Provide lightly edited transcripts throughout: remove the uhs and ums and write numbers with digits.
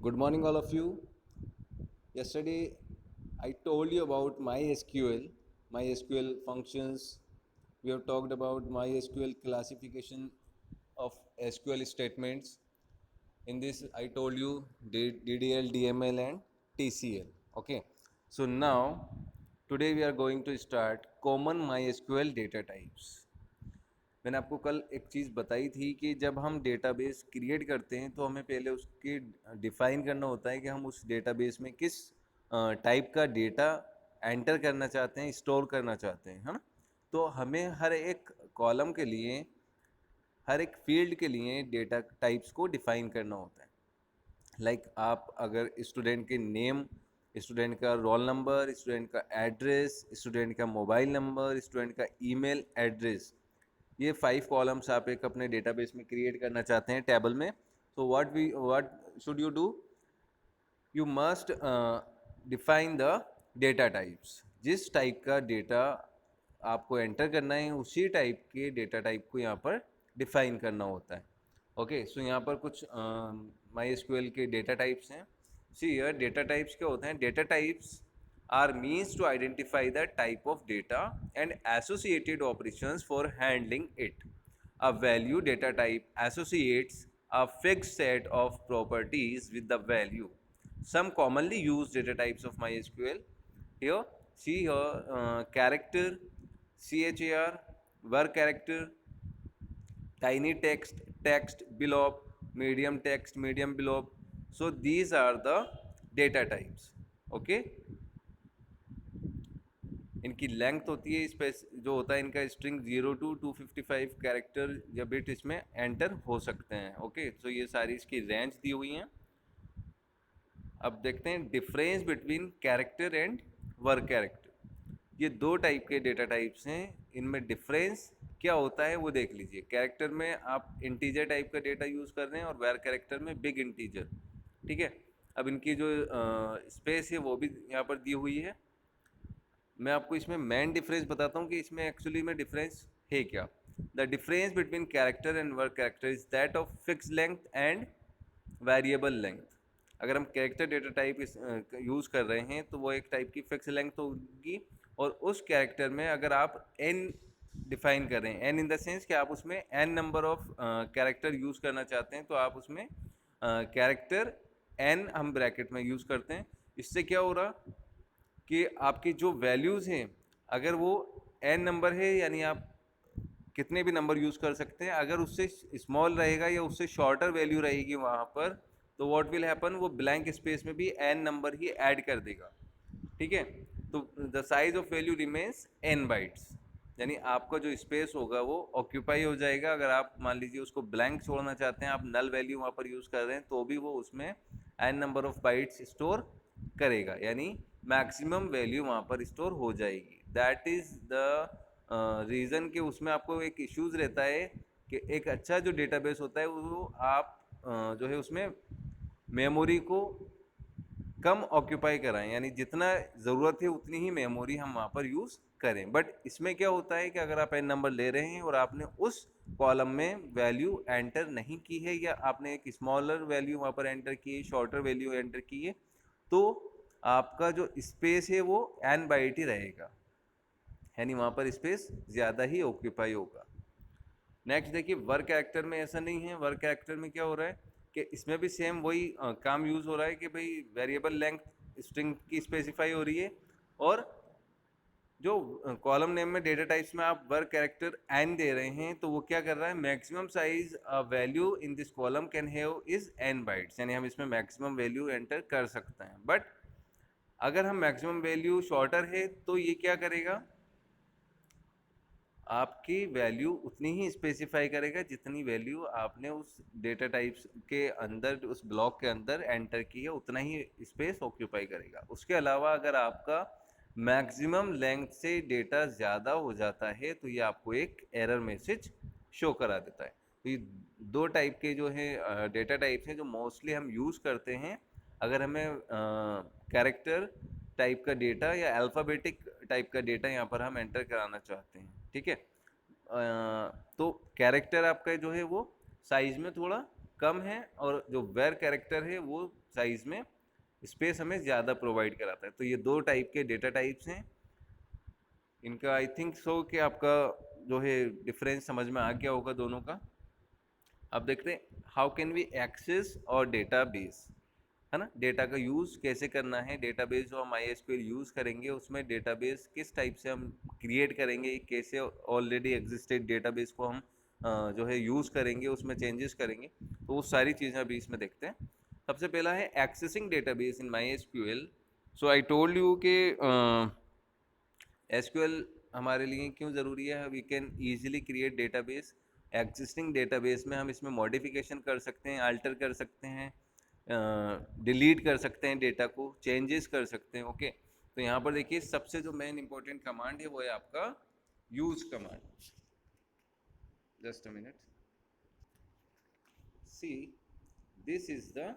Good morning, all of you. Yesterday, I told you about MySQL functions. We have talked about MySQL classification of SQL statements. In this, I told you DDL, DML, and TCL. Okay. So now, today we are going to start common MySQL data types. मैंने आपको कल एक चीज़ बताई थी कि जब हम database create करते हैं तो हमें पहले उसकी डिफ़ाइन करना होता है कि हम उस डेटाबेस में किस टाइप का डेटा एंटर करना चाहते हैं, स्टोर करना चाहते हैं, है ना। तो हमें हर एक कॉलम के लिए, हर एक फील्ड के लिए डेटा टाइप्स को डिफ़ाइन करना होता है। लाइक आप अगर स्टूडेंट के नेम, स्टूडेंट का रोल नंबर, स्टूडेंट का एड्रेस, स्टूडेंट का मोबाइल नंबर, स्टूडेंट का ईमेल एड्रेस, ये 5 कॉलम्स आप एक अपने डेटाबेस में क्रिएट करना चाहते हैं टेबल में। तो what should you do? You must define the data types. जिस टाइप का डेटा आपको एंटर करना है उसी टाइप के डेटा टाइप को यहाँ पर डिफाइन करना होता है। ओके, सो यहाँ पर कुछ MySQL के डेटा टाइप्स हैं। सी हियर डेटा टाइप्स क्या होते हैं? Data types are means to identify the type of data and associated operations for handling it. A value data type associates a fixed set of properties with the value. Some commonly used data types of MySQL. Here, see here, character, char, var character, tiny text, text below, medium below. So these are the data types. Okay. इनकी length होती है, space जो होता है इनका string 0 to 255 character या bit इसमें enter हो सकते हैं। ओके, तो ये सारी इसकी रेंज दी हुई हैं। अब देखते हैं difference between character and word character. ये दो टाइप के डेटा टाइप्स हैं, इनमें डिफरेंस क्या होता है वो देख लीजिए। कैरेक्टर में आप इंटीजर टाइप का डेटा यूज़ कर रहे हैं और वर कैरेक्टर में बिग इंटीजर। ठीक है, अब इनकी जो स्पेस है वो भी यहाँ पर दी हुई है। मैं आपको इसमें मेन डिफरेंस बताता हूँ कि इसमें एक्चुअली में डिफरेंस है क्या। The difference between character and word character is that of fix length and variable length. अगर हम कैरेक्टर डेटा टाइप यूज़ कर रहे हैं तो वो एक टाइप की फिक्स लेंथ होगी, और उस कैरेक्टर में अगर आप एन डिफाइन कर रहे हैं, एन इन द सेंस कि आप उसमें n number of character use करना चाहते हैं, तो आप उसमें कैरेक्टर एन हम ब्रैकेट में यूज़ करते हैं। इससे क्या हो रहा कि आपकी जो वैल्यूज़ हैं, अगर वो एन नंबर है यानी आप कितने भी नंबर यूज़ कर सकते हैं, अगर उससे स्मॉल रहेगा या उससे शॉर्टर वैल्यू रहेगी वहाँ पर, तो व्हाट विल हैपन, वो ब्लैंक स्पेस में भी एन नंबर ही ऐड कर देगा। ठीक है, तो the size of value remains n bytes, यानी आपका जो स्पेस होगा वो ऑक्यूपाई हो जाएगा। अगर आप मान लीजिए उसको ब्लैंक छोड़ना चाहते हैं, आप नल वैल्यू वहाँ पर यूज़ कर रहे हैं, तो भी वो उसमें n number of bytes store करेगा, यानी मैक्सिमम वैल्यू वहाँ पर स्टोर हो जाएगी। दैट इज़ द रीज़न कि उसमें आपको एक इश्यूज़ रहता है कि एक अच्छा जो डेटाबेस होता है वो आप जो है उसमें मेमोरी को कम ऑक्यूपाई कराएं, यानी जितना ज़रूरत है उतनी ही मेमोरी हम वहाँ पर यूज़ करें। बट इसमें क्या होता है कि अगर आप एन नंबर ले रहे हैं और आपने उस कॉलम में वैल्यू एंटर नहीं की है, या आपने एक स्मॉलर वैल्यू वहाँ पर एंटर की है, शॉर्टर वैल्यू एंटर की है, तो आपका जो स्पेस है वो एन बाइट ही रहेगा, यानी वहाँ पर स्पेस ज़्यादा ही ऑक्यूपाई होगा। नेक्स्ट देखिए, वर्क कैरेक्टर में ऐसा नहीं है। वर्क कैरेक्टर में क्या हो रहा है कि इसमें भी सेम वही काम यूज़ हो रहा है कि भाई वेरिएबल लेंथ स्ट्रिंग की स्पेसिफाई हो रही है, और जो कॉलम नेम में डेटा टाइप्स में आप वर्क कैरेक्टर एन दे रहे हैं, तो वो क्या कर रहा है, maximum size value in this column can have is an bytes, यानी हम इसमें मैक्सिमम वैल्यू एंटर कर सकते हैं। बट अगर हम मैक्सिमम वैल्यू शॉर्टर है तो ये क्या करेगा, आपकी वैल्यू उतनी ही स्पेसिफाई करेगा जितनी वैल्यू आपने उस डेटा टाइप्स के अंदर, उस ब्लॉक के अंदर एंटर की है, उतना ही स्पेस ऑक्यूपाई करेगा। उसके अलावा अगर आपका मैक्सिमम लेंथ से डेटा ज़्यादा हो जाता है तो ये आपको एक एरर मैसेज शो करा देता है। तो ये दो टाइप के जो है डेटा टाइप्स हैं जो मोस्टली हम यूज़ करते हैं अगर हमें कैरेक्टर टाइप का डेटा या अल्फ़ाबेटिक टाइप का डेटा यहाँ पर हम एंटर कराना चाहते हैं। ठीक है, तो कैरेक्टर आपका जो है वो साइज में थोड़ा कम है, और जो वेर कैरेक्टर है वो साइज में स्पेस हमें ज़्यादा प्रोवाइड कराता है। तो ये दो टाइप के डेटा टाइप्स हैं। इनका आई थिंक सो कि आपका जो है डिफरेंस समझ में आ गया होगा दोनों का। अब देखते हैं हाउ कैन वी एक्सेस और डेटाबेस, है ना, डेटा का यूज़ कैसे करना है। डेटाबेस जो हम MySQL यूज़ करेंगे उसमें डेटाबेस किस टाइप से हम क्रिएट करेंगे, कैसे ऑलरेडी एग्जिस्टेड डेटाबेस को हम जो है यूज़ करेंगे, उसमें चेंजेस करेंगे। तो वो सारी चीज़ें अभी इसमें देखते हैं। सबसे पहला है accessing database in MySQL। So I told you कि SQL हमारे लिए क्यों ज़रूरी है। We can easily create database. Existing database में हम इसमें मॉडिफिकेशन कर सकते हैं, अल्टर कर सकते हैं, डिलीट कर सकते हैं, डेटा को चेंजेस कर सकते हैं। ओके, तो यहाँ पर देखिए सबसे जो मेन इंपॉर्टेंट कमांड है वो है आपका use command. Just a minute, see this is the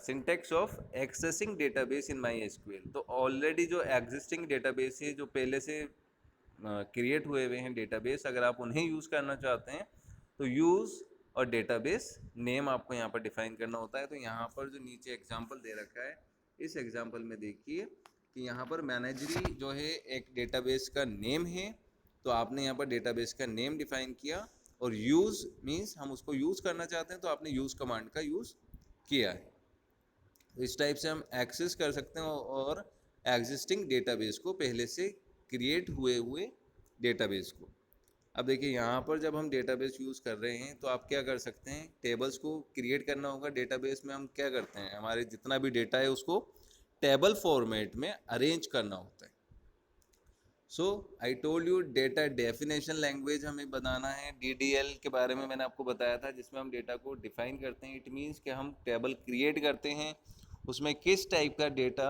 syntax of accessing database in MySQL। तो ऑलरेडी जो एग्जिस्टिंग डेटाबेस है, जो पहले से क्रिएट हुए हुए हैं डेटाबेस, अगर आप उन्हें यूज़ करना चाहते हैं तो यूज़ और डेटाबेस नेम आपको यहाँ पर डिफाइन करना होता है। तो यहाँ पर जो नीचे एग्जांपल दे रखा है, इस एग्जांपल में देखिए कि यहाँ पर मैनेजरी जो है एक डेटाबेस का नेम है। तो आपने यहाँ पर डेटाबेस का नेम डिफाइन किया, और यूज़ मीन्स हम उसको यूज़ करना चाहते हैं तो आपने यूज़ कमांड का यूज़ किया है। तो इस टाइप से हम एक्सेस कर सकते हैं और एग्जिस्टिंग डेटाबेस को, पहले से क्रिएट हुए हुए डेटाबेस को। अब देखिए यहाँ पर जब हम डेटाबेस यूज़ कर रहे हैं तो आप क्या कर सकते हैं, टेबल्स को क्रिएट करना होगा। डेटाबेस में हम क्या करते हैं, हमारे जितना भी डेटा है उसको टेबल फॉर्मेट में अरेंज करना होता है। So I told you data definition language हमें बनाना है। DDL के बारे में मैंने आपको बताया था, जिसमें हम डेटा को डिफाइन करते हैं। इट मीन्स कि हम टेबल क्रिएट करते हैं, उसमें किस टाइप का डेटा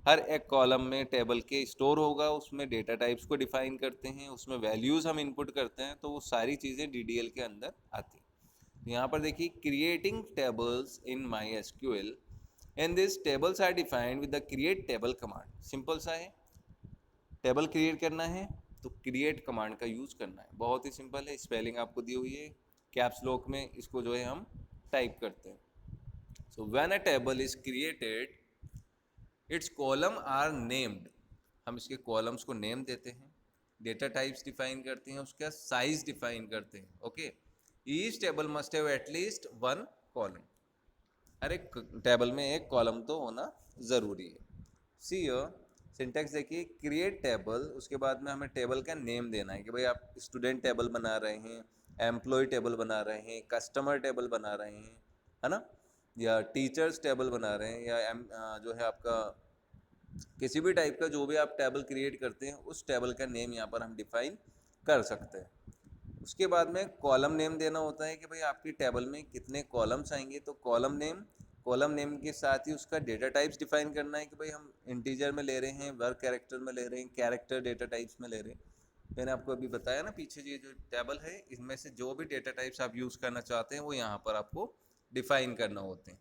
हर एक कॉलम में टेबल के स्टोर होगा, उसमें डेटा टाइप्स को डिफाइन करते हैं, उसमें वैल्यूज़ हम इनपुट करते हैं। तो वो सारी चीज़ें DDL के अंदर आती हैं। तो यहाँ पर देखिए creating tables in MySQL and this tables are defined with the create table command. Simple सा है, टेबल क्रिएट करना है तो क्रिएट कमांड का यूज़ करना है। बहुत ही सिंपल है, स्पेलिंग आपको दी हुई है, कैप्स लॉक में इसको जो है हम टाइप करते हैं। So when a table is created its column are named. हम इसके कॉलम्स को नेम देते हैं, डेटा टाइप्स डिफाइन करते हैं, उसका साइज डिफाइन करते हैं। Okay, each table must have at least one column. हर एक टेबल में एक कॉलम तो होना ज़रूरी है। सी सिंटेक्स देखिए, क्रिएट टेबल, उसके बाद में हमें टेबल का नेम देना है कि भाई आप स्टूडेंट टेबल बना रहे हैं, एम्प्लॉय टेबल बना रहे हैं, कस्टमर टेबल बना रहे हैं, है ना, या टीचर्स टेबल बना रहे हैं, या जो है आपका किसी भी टाइप का जो भी आप टेबल क्रिएट करते हैं उस टेबल का नेम यहाँ पर हम डिफाइन कर सकते हैं। उसके बाद में कॉलम नेम देना होता है कि भाई आपकी टेबल में कितने कॉलम्स आएंगे। तो कॉलम नेम के साथ ही उसका डेटा टाइप्स डिफाइन करना है कि भाई हम इंटीजर में ले रहे हैं, वर्ग कैरेक्टर में ले रहे हैं, कैरेक्टर डेटा टाइप्स में ले रहे हैं। मैंने आपको अभी बताया ना पीछे, ये जो टेबल है इसमें से जो भी डेटा टाइप्स आप यूज़ करना चाहते हैं वो यहाँ पर आपको डिफाइन करना होते हैं।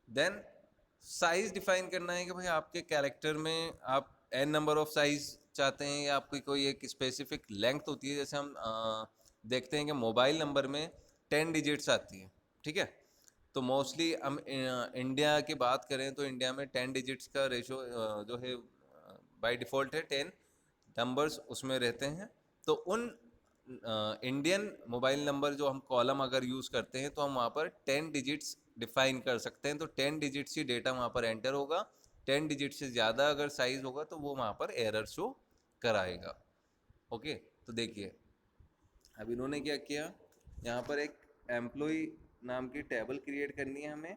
देन साइज डिफाइन करना है कि भाई आपके कैरेक्टर में आप n नंबर ऑफ साइज चाहते हैं, या आपकी कोई एक स्पेसिफिक लेंथ होती है। जैसे हम देखते हैं कि मोबाइल नंबर में 10 डिजिट्स आती है, ठीक है। तो मोस्टली हम इंडिया की बात करें तो इंडिया में 10 डिजिट्स का रेशो जो है बाय डिफ़ॉल्ट है, 10 नंबर्स उसमें रहते हैं। तो उन इंडियन मोबाइल नंबर जो हम कॉलम अगर यूज़ करते हैं तो हम वहाँ पर 10 डिजिट्स डिफाइन कर सकते हैं। तो 10 डिजिट्स ही डेटा वहाँ पर एंटर होगा। 10 डिजिट से ज़्यादा अगर साइज होगा तो वो वहाँ पर एरर शो कराएगा। ओके, तो देखिए अब इन्होंने क्या किया, यहाँ पर एक एम्प्लॉय नाम की टेबल क्रिएट करनी है हमें,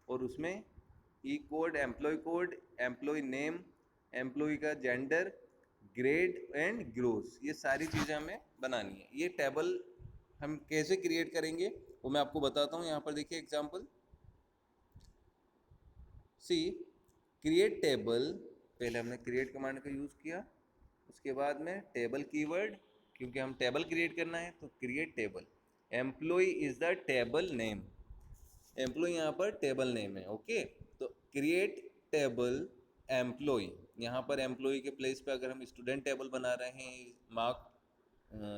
और उसमें कोड, एम्प्लॉय नेम, एम्प्लॉय का जेंडर, ग्रेड एंड ग्रोस, ये सारी चीज़ें हमें बनानी है। ये टेबल हम कैसे क्रिएट करेंगे वो मैं आपको बताता हूँ। यहाँ पर देखिए एग्जांपल, सी क्रिएट टेबल, पहले हमने क्रिएट कमांड का यूज़ किया, उसके बाद में टेबल कीवर्ड, क्योंकि हम टेबल क्रिएट करना है तो create table. Employee is the table name, employee यहाँ पर टेबल नेम है। ओके, तो क्रिएट टेबल एम्प्लॉय, यहाँ पर एम्प्लॉय के प्लेस पे अगर हम स्टूडेंट टेबल बना रहे हैं, मार्क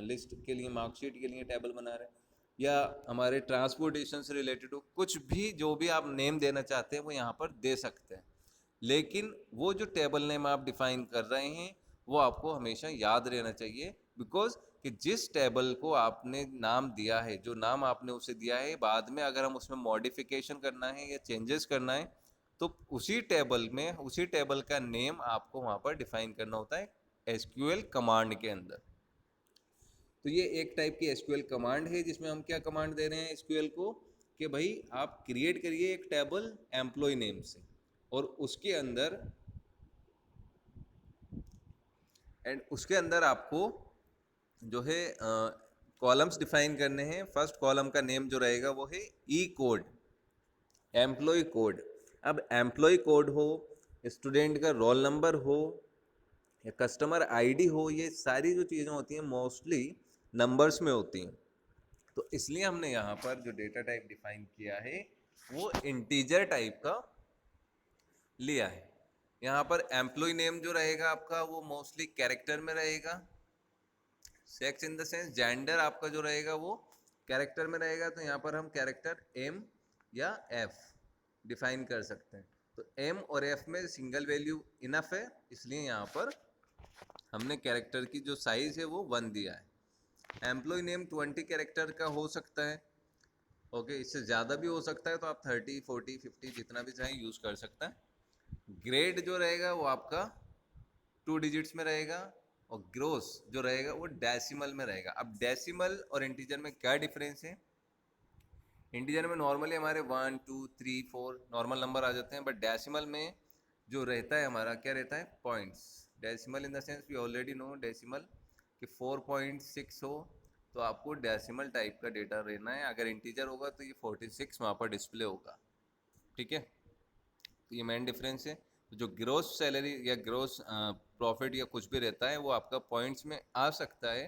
लिस्ट के लिए, मार्कशीट के लिए टेबल बना रहे हैं, या हमारे ट्रांसपोर्टेशन से रिलेटेड हो, कुछ भी जो भी आप नेम देना चाहते हैं वो यहाँ पर दे सकते हैं। लेकिन वो जो टेबल नेम आप डिफाइन कर रहे हैं वो आपको हमेशा याद रहना चाहिए, बिकॉज कि जिस टेबल को आपने नाम दिया है, जो नाम आपने उसे दिया है, बाद में अगर हम उसमें मॉडिफिकेशन करना है या चेंजेस करना है तो उसी टेबल में उसी टेबल का नेम आपको वहाँ पर डिफाइन करना होता है एसक्यूएल कमांड के अंदर। तो ये एक टाइप की एसक्यूएल कमांड है जिसमें हम क्या कमांड दे रहे हैं एसक्यूएल को कि भाई आप क्रिएट करिए एक टेबल एम्प्लॉय नेम से, और उसके अंदर आपको जो है कॉलम्स डिफाइन करने हैं। फर्स्ट कॉलम का नेम जो रहेगा वो है ई कोड, एम्प्लॉय कोड। अब एम्प्लॉय कोड हो, स्टूडेंट का रोल नंबर हो या कस्टमर आईडी हो, ये सारी जो चीज़ें होती हैं मोस्टली नंबर्स में होती हैं। तो इसलिए हमने यहाँ पर जो डेटा टाइप डिफाइन किया है वो इंटीजर टाइप का लिया है। यहाँ पर एम्प्लॉय नेम जो रहेगा आपका वो मोस्टली कैरेक्टर में रहेगा। Sex in the sense gender आपका जो रहेगा वो कैरेक्टर में रहेगा, तो यहाँ पर हम कैरेक्टर एम या एफ डिफाइन कर सकते हैं। तो एम और एफ में सिंगल वैल्यू इनफ है, इसलिए यहाँ पर हमने कैरेक्टर की जो साइज है वो 1 दिया है। एम्प्लॉय नेम 20 कैरेक्टर का हो सकता है, ओके, इससे ज़्यादा भी हो सकता है, तो आप 30 40 50 जितना भी चाहें यूज़ कर सकते हैं। ग्रेड जो रहेगा वो आपका 2 डिजिट्स में रहेगा, और ग्रोस जो रहेगा वो डेसिमल में रहेगा। अब डेसिमल और इंटीजर में क्या डिफरेंस है? इंटीजर में नॉर्मली हमारे 1 2 3 4 नॉर्मल नंबर आ जाते हैं, बट डेसिमल में जो रहता है हमारा क्या रहता है? Points. Decimal in the sense we already know decimal कि 4.6 हो तो आपको डेसिमल टाइप का डेटा रहना है। अगर इंटीजर होगा तो ये 46 वहाँ पर डिस्प्ले होगा, ठीक है। तो ये मेन डिफरेंस है। तो जो ग्रोस सैलरी या ग्रोस प्रॉफिट या कुछ भी रहता है वो आपका पॉइंट्स में आ सकता है,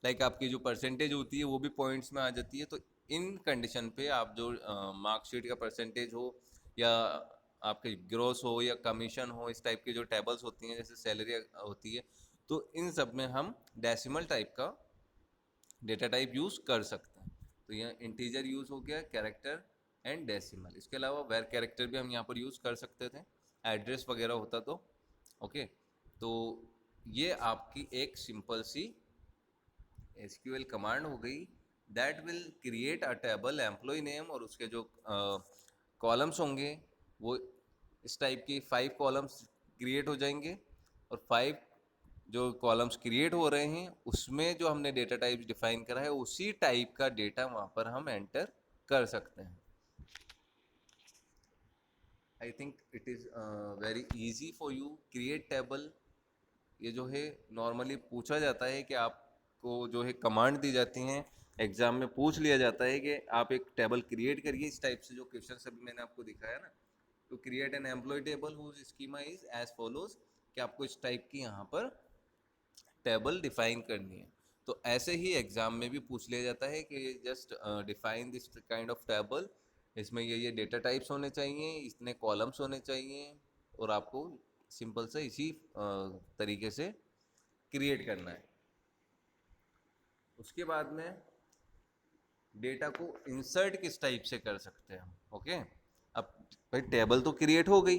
लाइक आपकी जो परसेंटेज होती है वो भी पॉइंट्स में आ जाती है। तो इन कंडीशन पे आप जो मार्कशीट का परसेंटेज हो या आपके ग्रोस हो या कमीशन हो, इस टाइप की जो टेबल्स होती हैं जैसे सैलरी होती है, तो इन सब में हम डेसिमल टाइप का डेटा टाइप यूज़ कर सकते हैं। तो यह इंटीजर यूज़ हो गया, कैरेक्टर एंड डेसिमल। इसके अलावा वेर कैरेक्टर भी हम यहाँ पर यूज़ कर सकते थे, एड्रेस वगैरह होता तो ओके। तो ये आपकी एक सिंपल सी एसक्यूएल कमांड हो गई that will create a table employee name, और उसके जो कॉलम्स होंगे वो इस टाइप की 5 कॉलम्स क्रिएट हो जाएंगे, और 5 जो कॉलम्स क्रिएट हो रहे हैं उसमें जो हमने डेटा टाइप डिफाइन करा है उसी टाइप का डेटा वहाँ पर हम एंटर कर सकते हैं। I think it is very easy for you create table. ये जो है नॉर्मली पूछा जाता है कि आपको जो है कमांड दी जाती हैं, एग्जाम में पूछ लिया जाता है कि आप एक टेबल क्रिएट करिए, इस टाइप से जो क्वेश्चन अभी मैंने आपको दिखाया ना। To create an employ table whose schema is as follows, कि आपको इस टाइप की यहाँ पर टेबल डिफाइन करनी है। तो ऐसे ही एग्जाम में भी पूछ लिया जाता है कि just define this kind of table, इसमें ये डेटा टाइप्स होने चाहिए, इतने कॉलम्स होने चाहिए, और आपको सिंपल से इसी तरीके से क्रिएट करना है। उसके बाद में डेटा को इंसर्ट किस टाइप से कर सकते हैं हम, ओके। अब भाई टेबल तो क्रिएट हो गई,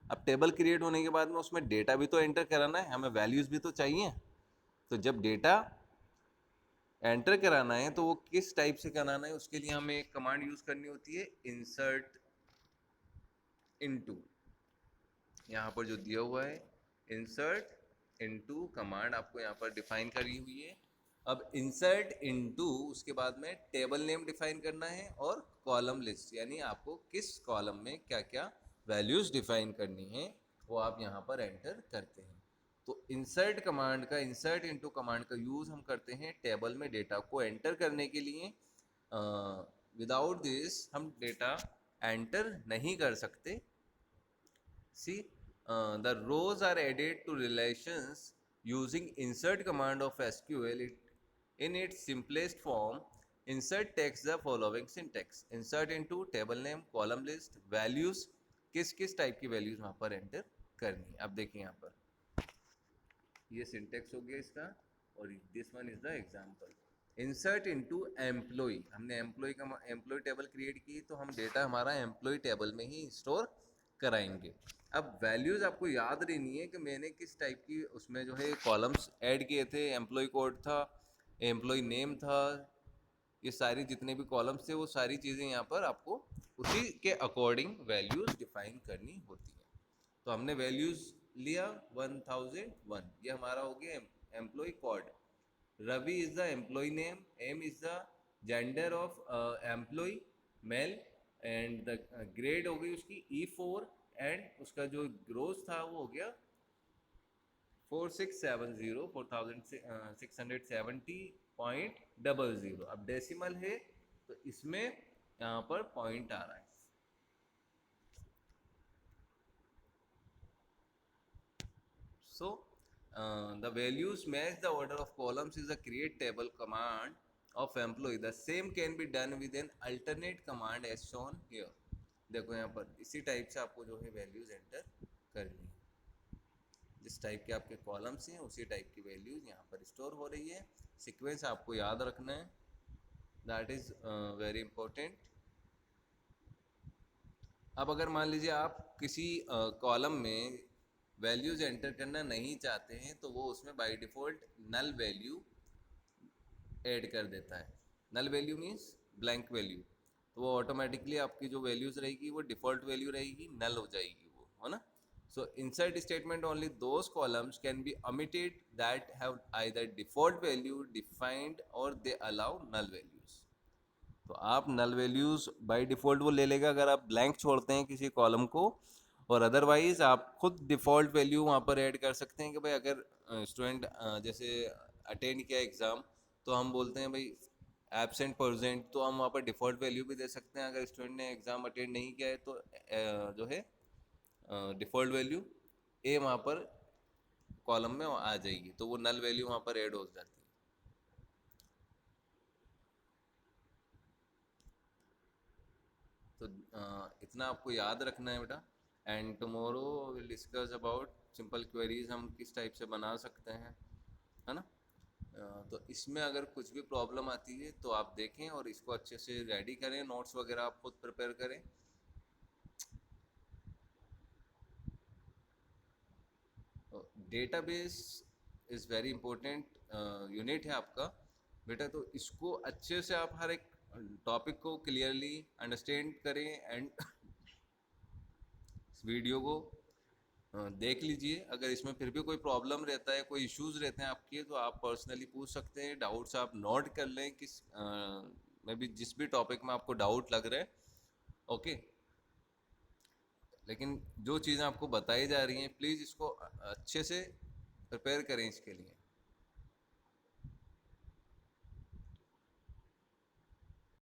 अब टेबल क्रिएट होने के बाद में उसमें डेटा भी तो एंटर कराना है, हमें वैल्यूज़ भी तो चाहिए। तो जब डेटा एंटर कराना है तो वो किस टाइप से कराना है, उसके लिए हमें एक कमांड यूज़ करनी होती है, इंसर्ट इनटू। यहाँ पर जो दिया हुआ है इंसर्ट इनटू कमांड आपको यहाँ पर डिफाइन करी हुई है। अब इंसर्ट इनटू उसके बाद में टेबल नेम डिफाइन करना है और कॉलम लिस्ट, यानी आपको किस कॉलम में क्या क्या वैल्यूज़ डिफाइन करनी है वो आप यहाँ पर एंटर करते हैं। तो इंसर्ट कमांड का, इंसर्ट इनटू कमांड का यूज़ हम करते हैं टेबल में डेटा को एंटर करने के लिए। विदाउट दिस हम डेटा एंटर नहीं कर सकते। See, the rows are added to relations using insert command of SQL. In its simplest form, insert takes the following syntax: insert into table name, column list, values, किस किस type की values वहाँ पर enter करनी है। अब देखिए यहाँ पर ये सिंटेक्स हो गया इसका, और this one is the example. Insert into employ, हमने एम्प्लॉय टेबल क्रिएट की तो हम डेटा हमारा एम्प्लॉय टेबल में ही स्टोर कराएंगे। अब वैल्यूज आपको याद रहनी है कि मैंने किस टाइप की उसमें जो है कॉलम्स ऐड किए थे। एम्प्लॉय कोड था, एम्प्लॉय नेम था, ये सारी जितने भी कॉलम्स थे वो सारी चीज़ें यहाँ पर आपको उसी के अकॉर्डिंग वैल्यूज डिफाइन करनी होती है। तो हमने वैल्यूज लिया 1001, ये हमारा हो गया employ code. Ravi is the employee name, M is the gender of employee male, and the grade हो गई उसकी E4, and उसका जो ग्रोथ था वो हो गया 4670, 4670.00। अब डेसिमल है तो इसमें यहाँ पर पॉइंट आ रहा है। So the values match the order of columns is a create table command of employee. The same can be done with an alternate command as shown here. देखो यहाँ पर इसी टाइप से आपको जो है वैल्यूज एंटर करनी है। जिस टाइप के आपके कॉलम्स हैं उसी टाइप की वैल्यूज यहाँ पर स्टोर हो रही है। सीक्वेंस आपको याद रखना है, दैट इज वेरी इंपॉर्टेंट। अब अगर मान लीजिए आप किसी कॉलम में वैल्यूज एंटर करना नहीं चाहते हैं तो वो उसमें by default null value add कर देता है। Null value means blank value, तो वो ऑटोमेटिकली आपकी जो वैल्यूज रहेगी वो डिफ़ॉल्ट वैल्यू रहेगी, नल हो जाएगी वो, है ना। So insert statement only those columns can be omitted that have either default value defined और दे अलाउ नल वैल्यूज। तो आप नल वैल्यूज बाय डिफ़ॉल्ट वो ले लेगा अगर आप ब्लैंक छोड़ते हैं किसी कॉलम को, और अदरवाइज आप खुद डिफ़ॉल्ट वैल्यू वहाँ पर ऐड कर सकते हैं कि भाई अगर स्टूडेंट जैसे अटेंड किया एग्ज़ाम तो हम बोलते हैं भाई एब्सेंट परसेंट, तो हम वहाँ पर डिफ़ॉल्ट वैल्यू भी दे सकते हैं। अगर स्टूडेंट ने एग्ज़ाम अटेंड नहीं किया है तो जो है डिफ़ॉल्ट वैल्यू ए वहाँ पर कॉलम में आ जाएगी, तो वो नल वैल्यू वहाँ पर ऐड हो जाती है। तो इतना आपको याद रखना है बेटा। And tomorrow will discuss about simple queries हम किस टाइप से बना सकते हैं, है ना। तो इसमें अगर कुछ भी प्रॉब्लम आती है तो आप देखें और इसको अच्छे से रेडी करें, नोट्स वगैरह आप खुद प्रिपेयर करें। Database is very important unit है आपका बेटा, तो इसको अच्छे से आप हर एक टॉपिक को क्लियरली अंडरस्टैंड करें एंड इस वीडियो को देख लीजिए। अगर इसमें फिर भी कोई प्रॉब्लम रहता है, कोई इश्यूज रहते हैं आपके, तो आप पर्सनली पूछ सकते हैं। डाउट्स आप नोट कर लें किस में भी, जिस भी टॉपिक में आपको डाउट लग रहा है, ओके। लेकिन जो चीज़ें आपको बताई जा रही हैं प्लीज़ इसको अच्छे से प्रिपेयर करें इसके लिए।